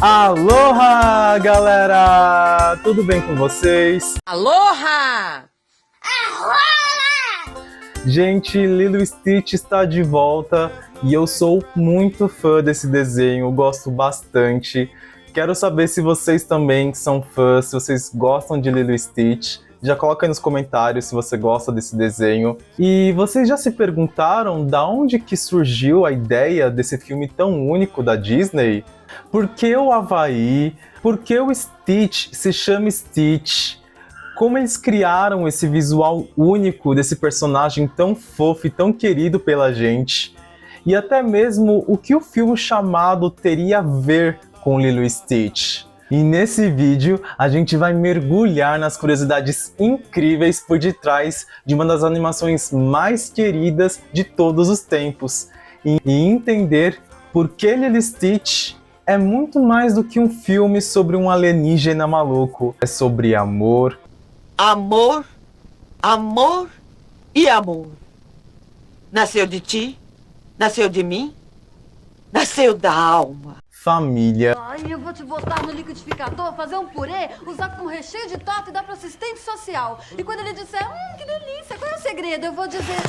Aloha, galera! Tudo bem com vocês? Aloha! Gente, Lilo e Stitch está de volta e eu sou muito fã desse desenho, gosto bastante. Quero saber se vocês também são fãs, se vocês gostam de Lilo e Stitch. Já coloca aí nos comentários se você gosta desse desenho. E vocês já se perguntaram da onde que surgiu a ideia desse filme tão único da Disney? Por que o Havaí? Por que o Stitch se chama Stitch? Como eles criaram esse visual único desse personagem tão fofo e tão querido pela gente? E até mesmo o que o filme chamado teria a ver com Lilo e Stitch? E nesse vídeo a gente vai mergulhar nas curiosidades incríveis por detrás de uma das animações mais queridas de todos os tempos e entender por que Lilo e Stitch é muito mais do que um filme sobre um alienígena maluco. É sobre amor. Amor, amor e amor. Nasceu de ti, nasceu de mim, nasceu da alma. Família. Ai, eu vou te botar no liquidificador, fazer um purê, usar como recheio de torta e dar para assistente social. E quando ele disser, que delícia, qual é o segredo? Eu vou dizer,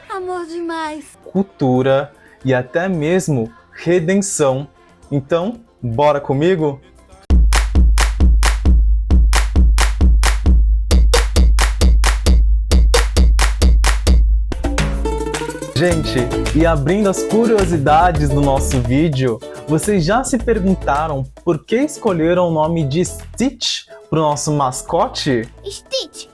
amor demais. Cultura e até mesmo redenção. Então, bora comigo? Gente, e abrindo as curiosidades do nosso vídeo, vocês já se perguntaram por que escolheram o nome de Stitch para o nosso mascote? Stitch.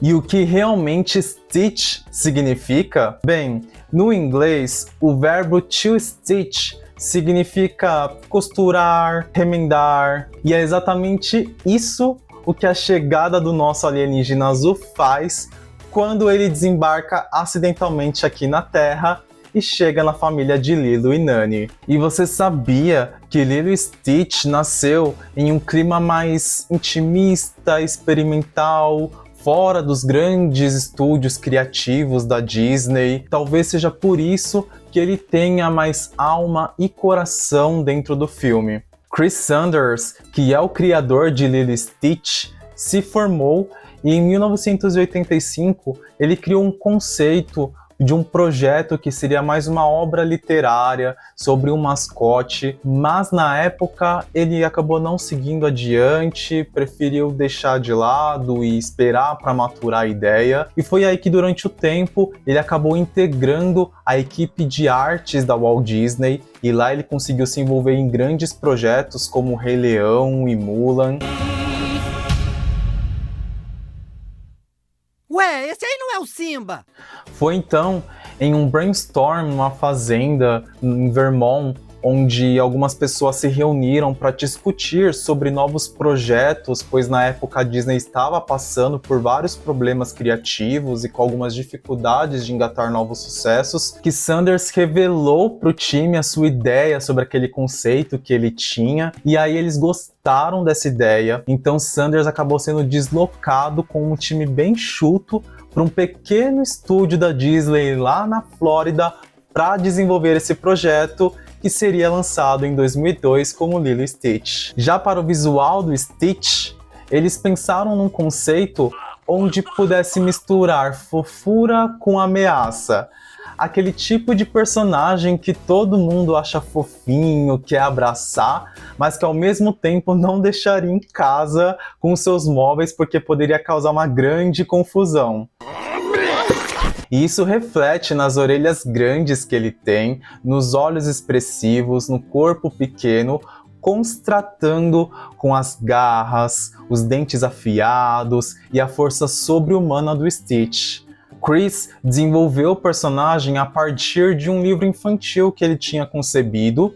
E o que realmente Stitch significa? Bem, no inglês, o verbo to stitch significa costurar, remendar, e é exatamente isso o que a chegada do nosso alienígena azul faz quando ele desembarca acidentalmente aqui na Terra e chega na família de Lilo e Nani. E você sabia que Lilo e Stitch nasceu em um clima mais intimista, experimental, fora dos grandes estúdios criativos da Disney? Talvez seja por isso que ele tenha mais alma e coração dentro do filme. Chris Sanders, que é o criador de Lilo e Stitch, se formou e em 1985 ele criou um conceito de um projeto que seria mais uma obra literária sobre um mascote, mas na época ele acabou não seguindo adiante, preferiu deixar de lado e esperar para maturar a ideia, e foi aí que durante o tempo ele acabou integrando a equipe de artes da Walt Disney, e lá ele conseguiu se envolver em grandes projetos como Rei Leão e Mulan. Ué, esse aí não é o Simba! Foi então em um brainstorm numa fazenda em Vermont, onde algumas pessoas se reuniram para discutir sobre novos projetos, pois na época a Disney estava passando por vários problemas criativos e com algumas dificuldades de engatar novos sucessos, que Sanders revelou para o time a sua ideia sobre aquele conceito que ele tinha, e aí eles gostaram dessa ideia. Então Sanders acabou sendo deslocado com um time bem enxuto para um pequeno estúdio da Disney lá na Flórida para desenvolver esse projeto, que seria lançado em 2002 como Lilo e Stitch. Já para o visual do Stitch, eles pensaram num conceito onde pudesse misturar fofura com ameaça. Aquele tipo de personagem que todo mundo acha fofinho, quer abraçar, mas que ao mesmo tempo não deixaria em casa com seus móveis porque poderia causar uma grande confusão. E isso reflete nas orelhas grandes que ele tem, nos olhos expressivos, no corpo pequeno, contrastando com as garras, os dentes afiados e a força sobre-humana do Stitch. Chris desenvolveu o personagem a partir de um livro infantil que ele tinha concebido,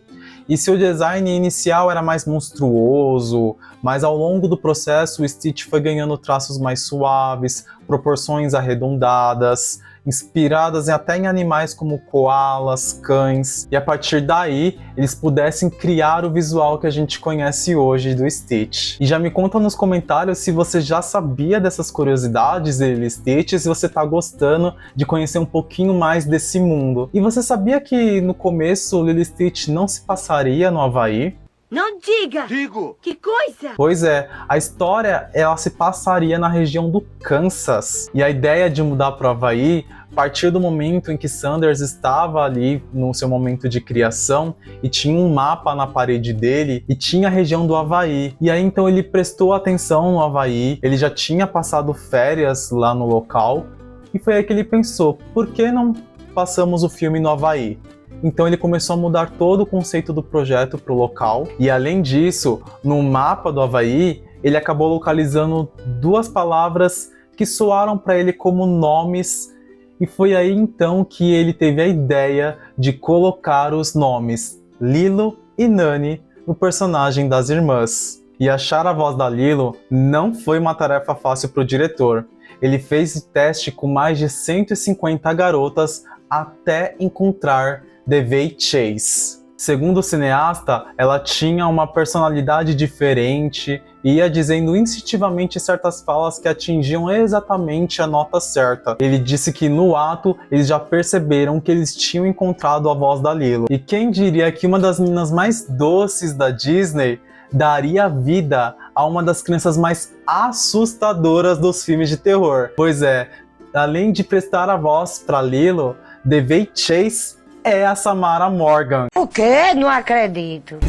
e seu design inicial era mais monstruoso, mas ao longo do processo o Stitch foi ganhando traços mais suaves, proporções arredondadas, inspiradas até em animais como koalas, cães, e a partir daí eles pudessem criar o visual que a gente conhece hoje do Stitch. E já me conta nos comentários se você já sabia dessas curiosidades de Lilo e Stitch, se você tá gostando de conhecer um pouquinho mais desse mundo. E você sabia que no começo Lilo e Stitch não se passaria no Havaí? Não diga! Digo! Que coisa! Pois é, a história ela se passaria na região do Kansas. E a ideia de mudar para o Havaí partiu do momento em que Sanders estava ali no seu momento de criação e tinha um mapa na parede dele e tinha a região do Havaí. E aí então ele prestou atenção no Havaí, ele já tinha passado férias lá no local e foi aí que ele pensou, por que não passamos o filme no Havaí? Então ele começou a mudar todo o conceito do projeto para o local. E além disso, no mapa do Havaí, ele acabou localizando duas palavras que soaram para ele como nomes. E foi aí então que ele teve a ideia de colocar os nomes Lilo e Nani no personagem das irmãs. E achar a voz da Lilo não foi uma tarefa fácil para o diretor. Ele fez teste com mais de 150 garotas até encontrar Devay Chase. Segundo o cineasta, ela tinha uma personalidade diferente e ia dizendo instintivamente certas falas que atingiam exatamente a nota certa. Ele disse que no ato eles já perceberam que eles tinham encontrado a voz da Lilo. E quem diria que uma das meninas mais doces da Disney daria vida a uma das crianças mais assustadoras dos filmes de terror? Pois é, além de prestar a voz para Lilo, Devay Chase é a Samara Morgan. O quê? Não acredito.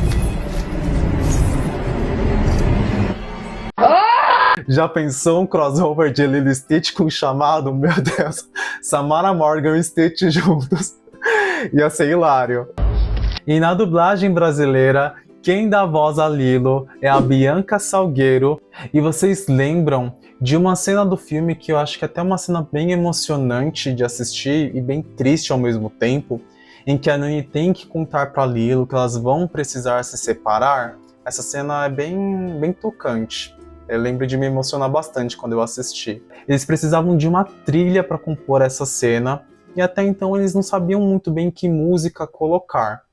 Já pensou um crossover de Lilo e Stitch com o chamado? Meu Deus, Samara Morgan e Stitch juntos. Ia ser hilário. E na dublagem brasileira, quem dá voz a Lilo é a Bianca Salgueiro. E vocês lembram de uma cena do filme que eu acho que é até uma cena bem emocionante de assistir e bem triste ao mesmo tempo, em que a Nani tem que contar para Lilo que elas vão precisar se separar. Essa cena é bem tocante. Eu lembro de me emocionar bastante quando eu assisti. Eles precisavam de uma trilha para compor essa cena e até então eles não sabiam muito bem que música colocar.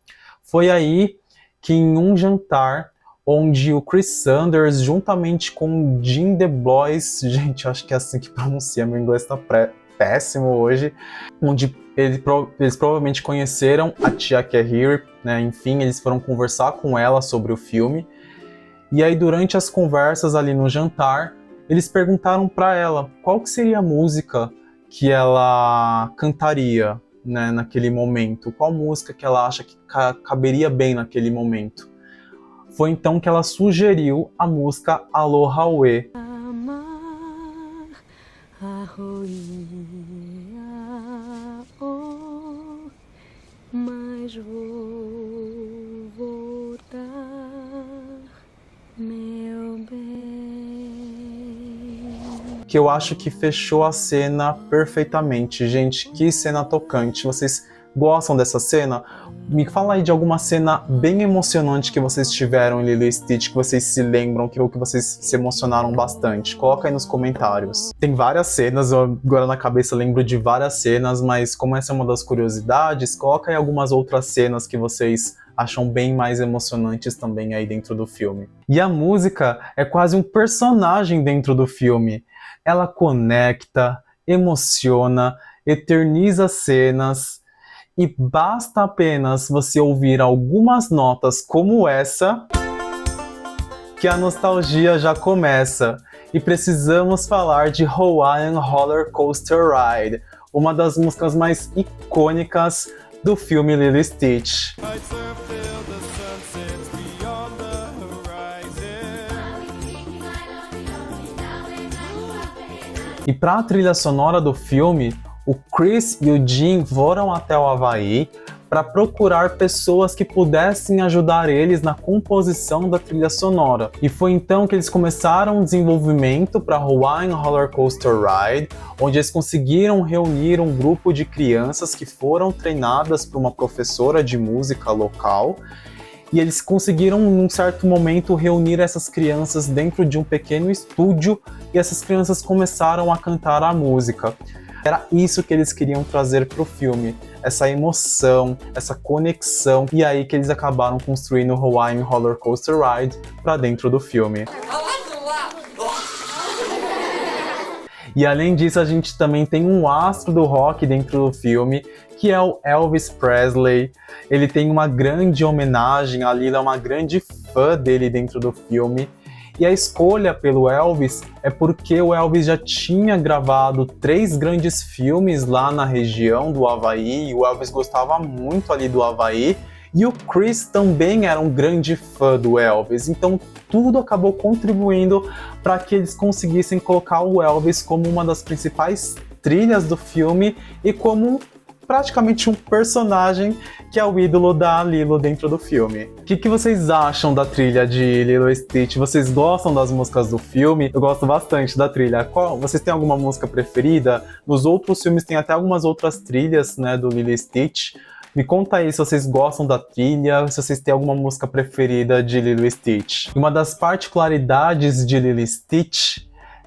Foi aí que em um jantar onde o Chris Sanders, juntamente com o Jim DeBlois, gente, acho que é assim que pronuncia, meu inglês tá péssimo hoje, onde eles provavelmente conheceram a tia Carrie, né? Enfim, eles foram conversar com ela sobre o filme. E aí, durante as conversas ali no jantar, eles perguntaram para ela qual que seria a música que ela cantaria, né, naquele momento. Qual música que ela acha que caberia bem naquele momento. Foi então que ela sugeriu a música Aloha Oe. Mas vou voltar, meu bem. Que eu acho que fechou a cena perfeitamente. Gente, que cena tocante. Vocês gostam dessa cena? Me fala aí de alguma cena bem emocionante que vocês tiveram em Lilo e Stitch, que vocês se lembram, que vocês se emocionaram bastante. Coloca aí nos comentários. Tem várias cenas, eu agora na cabeça lembro de várias cenas, mas como essa é uma das curiosidades, coloca aí algumas outras cenas que vocês acham bem mais emocionantes também aí dentro do filme. E a música é quase um personagem dentro do filme. Ela conecta, emociona, eterniza cenas. E basta apenas você ouvir algumas notas como essa que a nostalgia já começa. E precisamos falar de Hawaiian Roller Coaster Ride, uma das músicas mais icônicas do filme Lilo e Stitch. E para a trilha sonora do filme, o Chris e o Jim foram até o Havaí para procurar pessoas que pudessem ajudar eles na composição da trilha sonora. E foi então que eles começaram o desenvolvimento para Hawaiian Roller Coaster Ride, onde eles conseguiram reunir um grupo de crianças que foram treinadas por uma professora de música local. E eles conseguiram, num certo momento, reunir essas crianças dentro de um pequeno estúdio e essas crianças começaram a cantar a música. Era isso que eles queriam trazer pro filme, essa emoção, essa conexão, e aí que eles acabaram construindo o Hawaiian Roller Coaster Ride pra dentro do filme. E além disso, a gente também tem um astro do rock dentro do filme, que é o Elvis Presley. Ele tem uma grande homenagem, a Lila é uma grande fã dele dentro do filme. E a escolha pelo Elvis é porque o Elvis já tinha gravado 3 grandes filmes lá na região do Havaí, e o Elvis gostava muito ali do Havaí, e o Chris também era um grande fã do Elvis, então tudo acabou contribuindo para que eles conseguissem colocar o Elvis como uma das principais trilhas do filme e como praticamente um personagem que é o ídolo da Lilo dentro do filme. O que vocês acham da trilha de Lilo e Stitch? Vocês gostam das músicas do filme? Eu gosto bastante da trilha. Vocês têm alguma música preferida? Nos outros filmes tem até algumas outras trilhas, né, do Lilo e Stitch. Me conta aí se vocês gostam da trilha, se vocês têm alguma música preferida de Lilo e Stitch. Uma das particularidades de Lilo e Stitch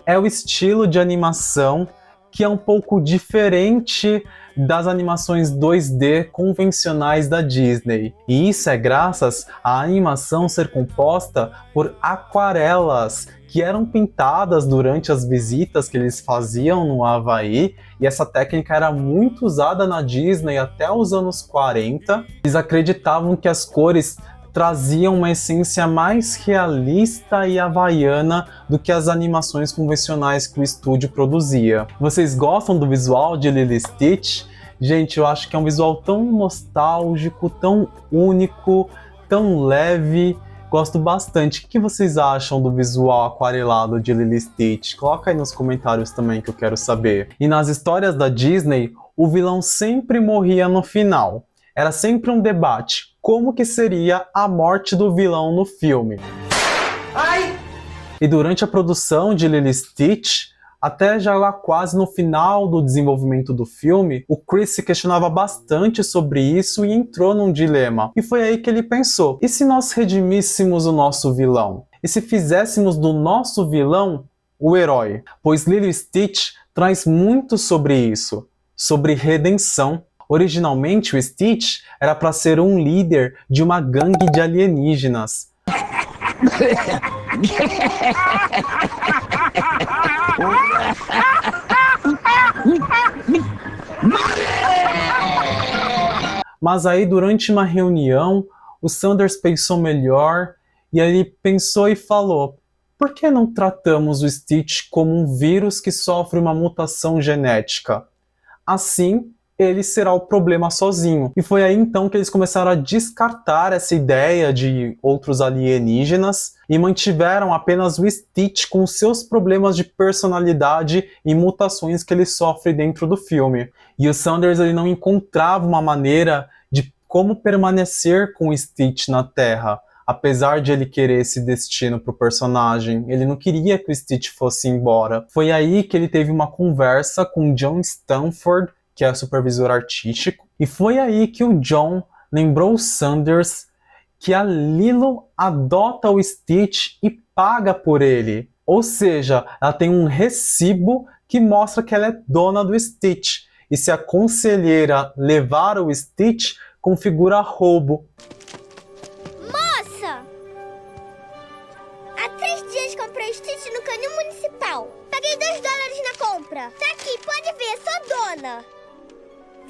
é o estilo de animação, que é um pouco diferente das animações 2D convencionais da Disney. E isso é graças à animação ser composta por aquarelas, que eram pintadas durante as visitas que eles faziam no Havaí, e essa técnica era muito usada na Disney até os anos 40. Eles acreditavam que as cores traziam uma essência mais realista e havaiana do que as animações convencionais que o estúdio produzia. Vocês gostam do visual de Lilo e Stitch? Gente, eu acho que é um visual tão nostálgico, tão único, tão leve. Gosto bastante. O que vocês acham do visual aquarelado de Lilo e Stitch? Coloca aí nos comentários também que eu quero saber. E nas histórias da Disney, o vilão sempre morria no final. Era sempre um debate. Como que seria a morte do vilão no filme? Ai! E durante a produção de Lilo e Stitch, até já lá quase no final do desenvolvimento do filme, o Chris se questionava bastante sobre isso e entrou num dilema. E foi aí que ele pensou, e se nós redimíssemos o nosso vilão? E se fizéssemos do nosso vilão o herói? Pois Lilo e Stitch traz muito sobre isso, sobre redenção. Originalmente, o Stitch era para ser um líder de uma gangue de alienígenas. Mas aí, durante uma reunião, o Sanders pensou melhor e aí ele pensou e falou: por que não tratamos o Stitch como um vírus que sofre uma mutação genética? Assim, ele será o problema sozinho. E foi aí então que eles começaram a descartar essa ideia de outros alienígenas e mantiveram apenas o Stitch com seus problemas de personalidade e mutações que ele sofre dentro do filme. E o Sanders ele não encontrava uma maneira de como permanecer com o Stitch na Terra. Apesar de ele querer esse destino pro personagem, ele não queria que o Stitch fosse embora. Foi aí que ele teve uma conversa com John Stanford, que é o supervisor artístico, e foi aí que o John lembrou o Sanders que a Lilo adota o Stitch e paga por ele. Ou seja, ela tem um recibo que mostra que ela é dona do Stitch. E se a conselheira levar o Stitch, configura roubo. Moça! Há 3 dias comprei o Stitch no canil municipal. Paguei $2 na compra. Tá aqui, pode ver, sou dona.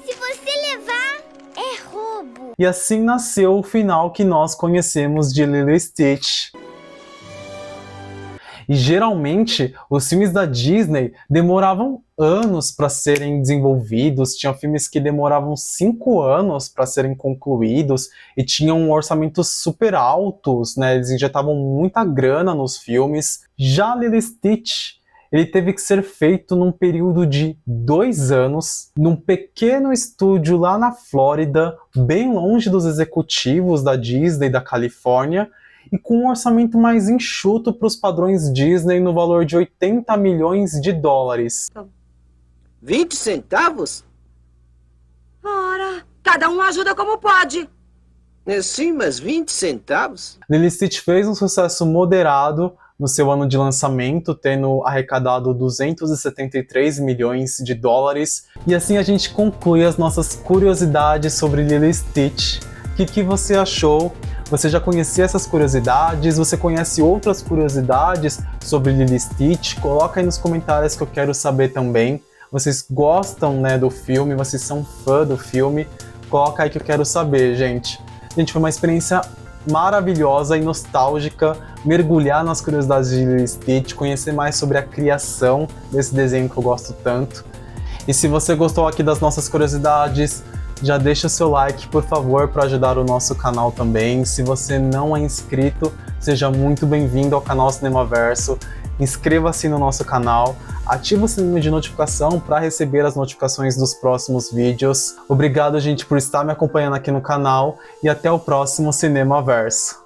Se você levar, é roubo. E assim nasceu o final que nós conhecemos de Lilo e Stitch. E geralmente, os filmes da Disney demoravam anos para serem desenvolvidos, tinham filmes que demoravam 5 anos para serem concluídos e tinham orçamentos super altos, né? Eles injetavam muita grana nos filmes. Já Lilo e Stitch, ele teve que ser feito num período de 2 anos, num pequeno estúdio lá na Flórida, bem longe dos executivos da Disney da Califórnia, e com um orçamento mais enxuto para os padrões Disney no valor de $80 milhões. 20 centavos? Ora, cada um ajuda como pode. Sim, mas 20 centavos? Lilo e Stitch fez um sucesso moderado, no seu ano de lançamento, tendo arrecadado 273 milhões de dólares. E assim a gente conclui as nossas curiosidades sobre Lilo e Stitch. O que você achou? Você já conhecia essas curiosidades? Você conhece outras curiosidades sobre Lilo e Stitch? Coloca aí nos comentários que eu quero saber também. Vocês gostam, né, do filme? Vocês são fã do filme? Coloca aí que eu quero saber, gente. Gente, foi uma experiência maravilhosa e nostálgica mergulhar nas curiosidades de Lilo e Stitch, conhecer mais sobre a criação desse desenho que eu gosto tanto. E se você gostou aqui das nossas curiosidades, já deixa o seu like, por favor, para ajudar o nosso canal também. Se você não é inscrito, seja muito bem-vindo ao canal Cinemaverso. Inscreva-se no nosso canal, ativa o sininho de notificação para receber as notificações dos próximos vídeos. Obrigado, gente, por estar me acompanhando aqui no canal e até o próximo Cinemaverso.